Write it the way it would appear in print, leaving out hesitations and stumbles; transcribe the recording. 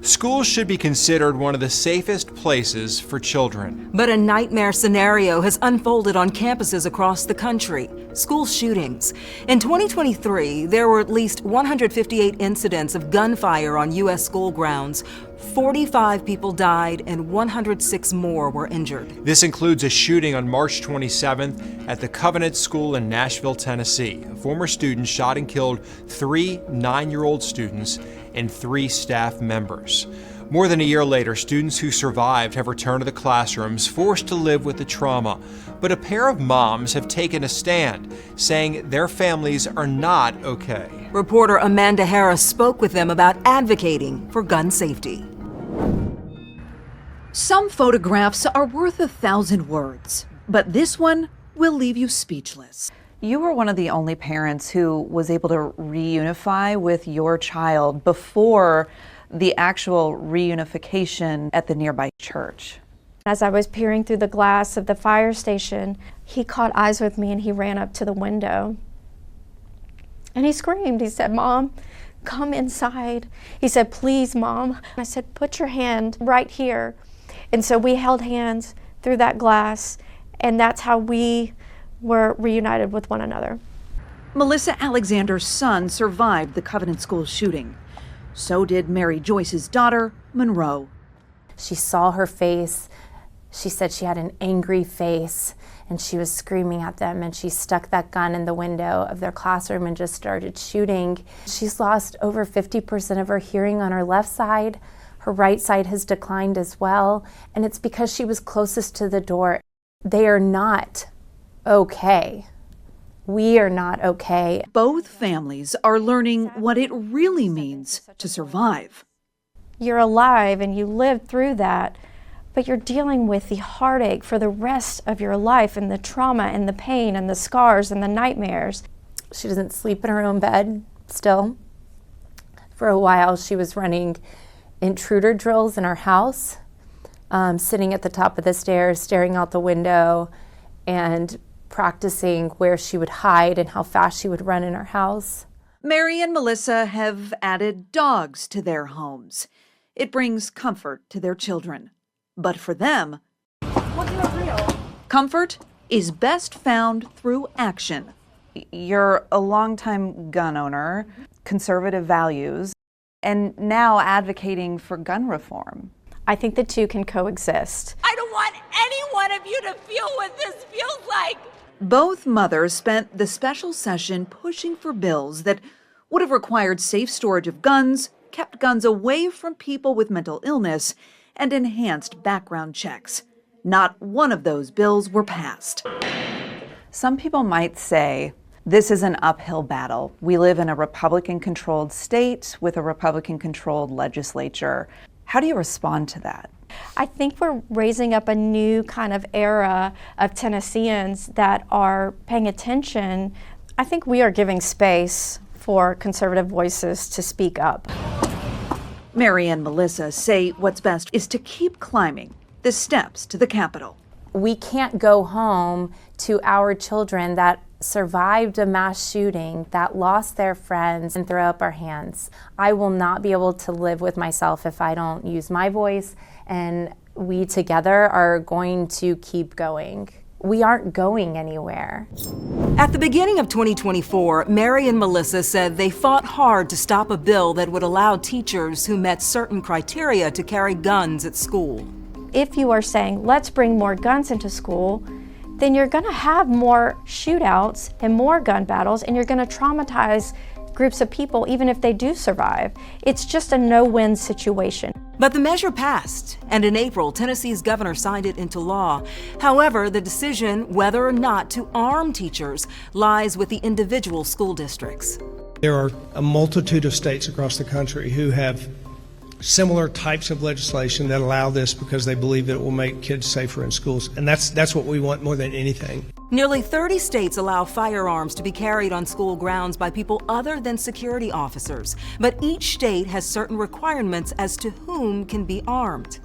Schools should be considered one of the safest places for children. But a nightmare scenario has unfolded on campuses across the country: school shootings. In 2023, there were at least 158 incidents of gunfire on U.S. school grounds. 45 people died and 106 more were injured. This includes a shooting on March 27th at the Covenant School in Nashville, Tennessee. A former student shot and killed 3 9-year-old students and 3 staff members. More than a year later, students who survived have returned to the classrooms, forced to live with the trauma. But a pair of moms have taken a stand, saying their families are not okay. Reporter Amanda Harris spoke with them about advocating for gun safety. Some photographs are worth 1,000 words, but this one will leave you speechless. You were one of the only parents who was able to reunify with your child before the actual reunification at the nearby church. As I was peering through the glass of the fire station, he caught eyes with me and he ran up to the window. And he screamed. He said, "Mom, come inside." He said, "Please, Mom." I said, "Put your hand right here." And so we held hands through that glass, and that's how we were reunited with one another. Melissa Alexander's son survived the Covenant School shooting. So did Mary Joyce's daughter, Monroe. She saw her face. She said she had an angry face, and she was screaming at them, and she stuck that gun in the window of their classroom and just started shooting. She's lost over 50% of her hearing on her left side. Her right side has declined as well, and it's because she was closest to the door. They are not okay. We are not okay. Both families are learning what it really means to survive. You're alive and you lived through that, but you're dealing with the heartache for the rest of your life and the trauma and the pain and the scars and the nightmares. She doesn't sleep in her own bed still. For a while, she was running intruder drills in our house, sitting at the top of the stairs, staring out the window, and practicing where she would hide and how fast she would run in our house. Mary and Melissa have added dogs to their homes. It brings comfort to their children. But for them, comfort is best found through action. You're a longtime gun owner, conservative values, and now advocating for gun reform. I think the two can coexist. I don't want any one of you to feel what this feels like. Both mothers spent the special session pushing for bills that would have required safe storage of guns, kept guns away from people with mental illness, and enhanced background checks. Not one of those bills were passed. Some people might say this is an uphill battle. We live in a Republican-controlled state with a Republican-controlled legislature. How do you respond to that? I think we're raising up a new kind of era of Tennesseans that are paying attention. I think we are giving space for conservative voices to speak up. Mary and Melissa say what's best is to keep climbing the steps to the Capitol. We can't go home to our children that survived a mass shooting, that lost their friends, and throw up our hands. I will not be able to live with myself if I don't use my voice, and we together are going to keep going. We aren't going anywhere. At the beginning of 2024, Mary and Melissa said they fought hard to stop a bill that would allow teachers who met certain criteria to carry guns at school. If you are saying, let's bring more guns into school, then you're going to have more shootouts and more gun battles, and you're going to traumatize groups of people even if they do survive. It's just a no-win situation. But the measure passed, and in April, Tennessee's governor signed it into law. However, the decision whether or not to arm teachers lies with the individual school districts. There are a multitude of states across the country who have similar types of legislation that allow this because they believe that it will make kids safer in schools. And that's what we want more than anything. Nearly 30 states allow firearms to be carried on school grounds by people other than security officers. But each state has certain requirements as to whom can be armed.